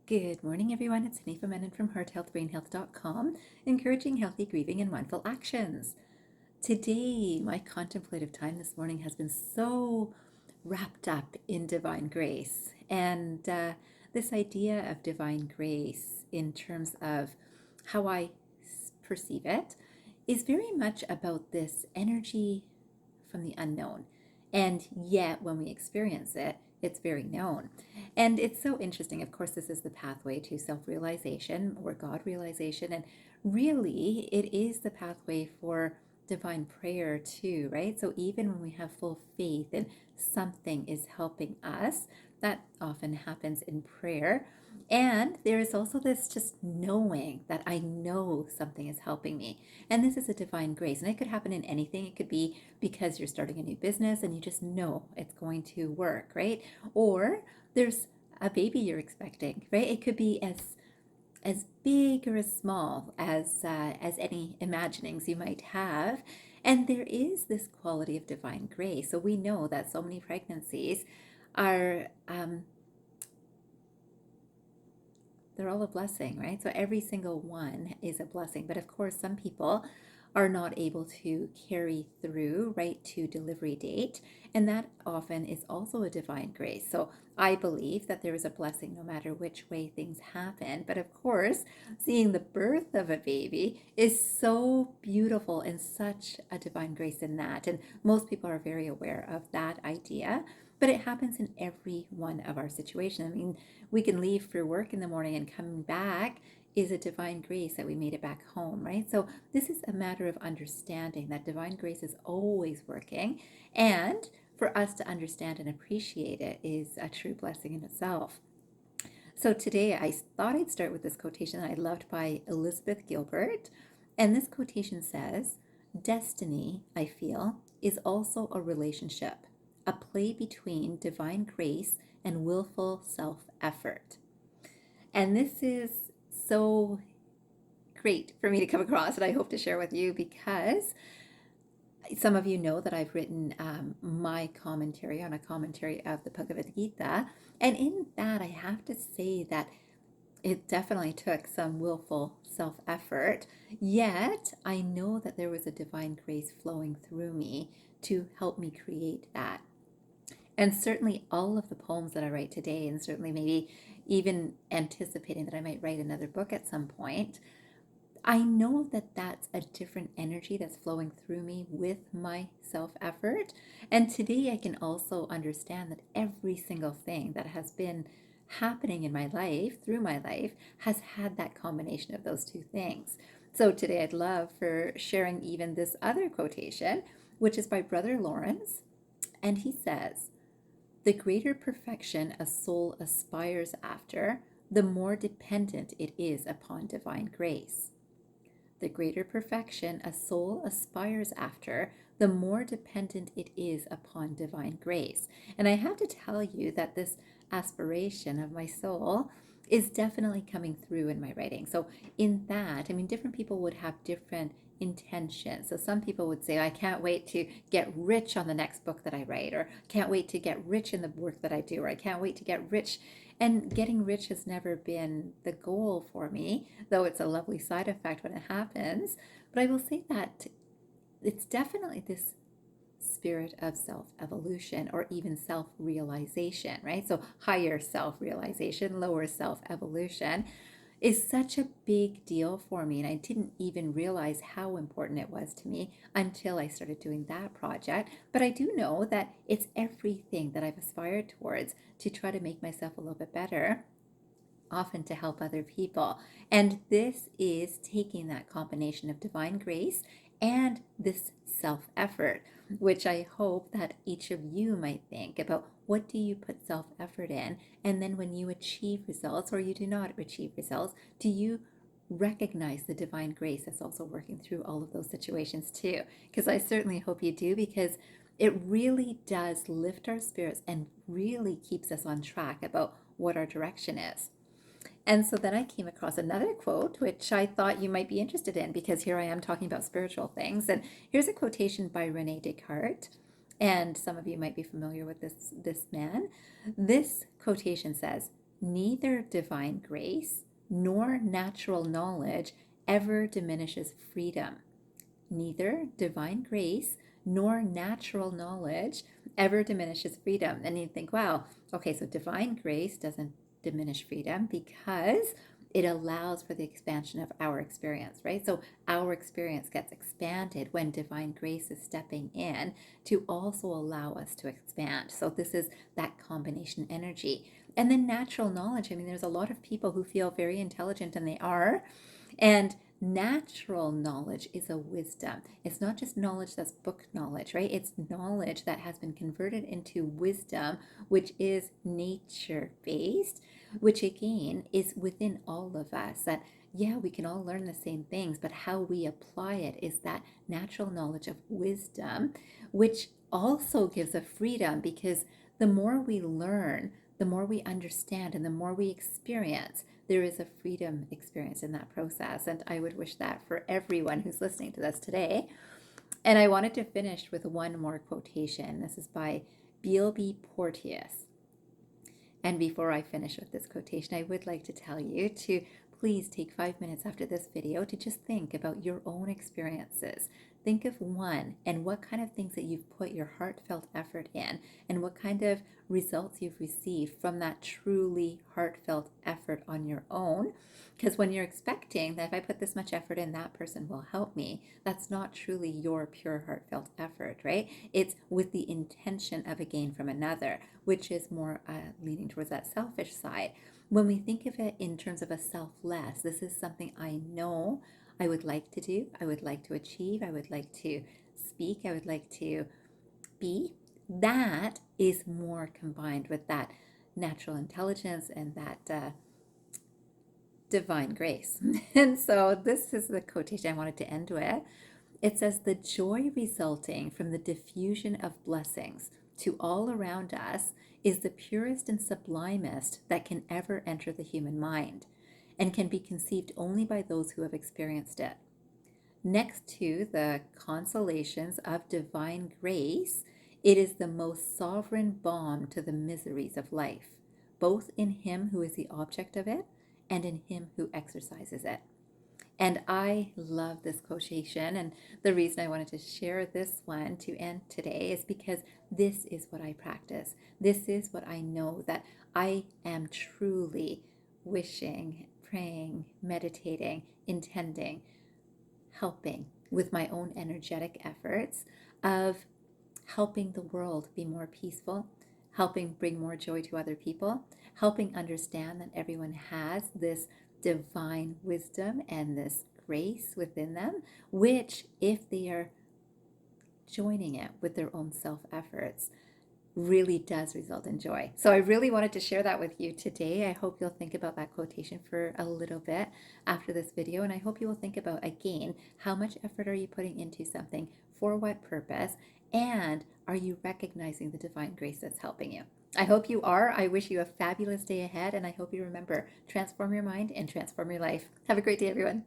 Good morning, everyone. It's Hanifa Menon from hearthealthbrainhealth.com, encouraging healthy grieving and mindful actions. Today, my contemplative time this morning has been so wrapped up in divine grace. And this idea of divine grace, in terms of how I perceive it, is very much about this energy from the unknown. And yet, when we experience it, it's very known. And it's so interesting. Of course, this is the pathway to self realization or God realization. And really, it is the pathway for divine prayer, too, right? So, even when we have full faith and something is helping us, that often happens in prayer. And there is also this just knowing that I know something is helping me. And this is a divine grace. And it could happen in anything. It could be because you're starting a new business and you just know it's going to work, right? Or there's a baby you're expecting, right? It could be as big or as small as any imaginings you might have. And there is this quality of divine grace. So we know that so many pregnancies are they're all a blessing, right? So every single one is a blessing. But of course, some people are not able to carry through right to delivery date. And that often is also a divine grace. So I believe that there is a blessing no matter which way things happen. But of course, seeing the birth of a baby is so beautiful and such a divine grace in that. And most people are very aware of that idea. But it happens in every one of our situations. I mean, we can leave for work in the morning and coming back is a divine grace that we made it back home, right? So this is a matter of understanding that divine grace is always working. And for us to understand and appreciate it is a true blessing in itself. So today I thought I'd start with this quotation that I loved by Elizabeth Gilbert. And this quotation says, "Destiny, I feel, is also a relationship, a play between divine grace and willful self-effort." And this is so great for me to come across, and I hope to share with you because some of you know that I've written my commentary on a commentary of the Bhagavad Gita. And in that, I have to say that it definitely took some willful self-effort, yet I know that there was a divine grace flowing through me to help me create that. And certainly all of the poems that I write today, and certainly maybe even anticipating that I might write another book at some point, I know that that's a different energy that's flowing through me with my self-effort. And today I can also understand that every single thing that has been happening in my life, through my life, has had that combination of those two things. So today I'd love for sharing even this other quotation, which is by Brother Lawrence. And he says, "The greater perfection a soul aspires after, the more dependent it is upon divine grace. The greater perfection a soul aspires after, the more dependent it is upon divine grace." And I have to tell you that this aspiration of my soul is definitely coming through in my writing. So in that, I mean, different people would have different intentions. So some people would say, I can't wait to get rich on the next book that I write, or can't wait to get rich in the work that I do, or I can't wait to get rich. And getting rich has never been the goal for me, though it's a lovely side effect when it happens. But I will say that it's definitely this spirit of self-evolution or even self-realization, right? So higher self-realization, lower self-evolution is such a big deal for me. And I didn't even realize how important it was to me until I started doing that project. But I do know that it's everything that I've aspired towards to try to make myself a little bit better, often to help other people. And this is taking that combination of divine grace and this self-effort, which I hope that each of you might think about. What do you put self-effort in? And then when you achieve results or you do not achieve results, do you recognize the divine grace that's also working through all of those situations too? Because I certainly hope you do, because it really does lift our spirits and really keeps us on track about what our direction is. And so then I came across another quote, which I thought you might be interested in, because here I am talking about spiritual things. And here's a quotation by Rene Descartes. And some of you might be familiar with this man. This quotation says, neither divine grace nor natural knowledge ever diminishes freedom. Neither divine grace nor natural knowledge ever diminishes freedom. And you think, wow, okay, so divine grace doesn't diminish freedom because it allows for the expansion of our experience, right? So our experience gets expanded when divine grace is stepping in to also allow us to expand. So this is that combination energy. And then natural knowledge. I mean, there's a lot of people who feel very intelligent, and they are. And natural knowledge is a wisdom. It's not just knowledge that's book knowledge, right? It's knowledge that has been converted into wisdom, which is nature based, which again is within all of us. That, yeah, we can all learn the same things, but how we apply it is that natural knowledge of wisdom, which also gives a freedom, because the more we learn, the more we understand, and the more we experience, there is a freedom experience in that process. And I would wish that for everyone who's listening to this today. And I wanted to finish with one more quotation. This is by Beilby Porteus. And before I finish with this quotation, I would like to tell you to please take 5 minutes after this video to just think about your own experiences. Think of one and what kind of things that you've put your heartfelt effort in, and what kind of results you've received from that truly heartfelt effort on your own. Because when you're expecting that if I put this much effort in, that person will help me, that's not truly your pure heartfelt effort, right? It's with the intention of a gain from another, which is more leaning towards that selfish side. When we think of it in terms of a selfless, this is something I know I would like to do, I would like to achieve, I would like to speak, I would like to be. That is more combined with that natural intelligence and that divine grace. And so this is the quotation I wanted to end with. It says, "The joy resulting from the diffusion of blessings to all around us is the purest and sublimest that can ever enter the human mind, and can be conceived only by those who have experienced it. Next to the consolations of divine grace, it is the most sovereign balm to the miseries of life, both in him who is the object of it and in him who exercises it." And I love this quotation. And the reason I wanted to share this one to end today is because this is what I practice. This is what I know that I am truly wishing, praying, meditating, intending, helping with my own energetic efforts of helping the world be more peaceful, helping bring more joy to other people, helping understand that everyone has this divine wisdom and this grace within them, which, if they are joining it with their own self efforts, really does result in joy. So I really wanted to share that with you today. I hope you'll think about that quotation for a little bit after this video. And I hope you will think about, again, how much effort are you putting into something, for what purpose, and are you recognizing the divine grace that's helping you? I hope you are. I wish you a fabulous day ahead, and I hope you remember, transform your mind and transform your life. Have a great day, everyone.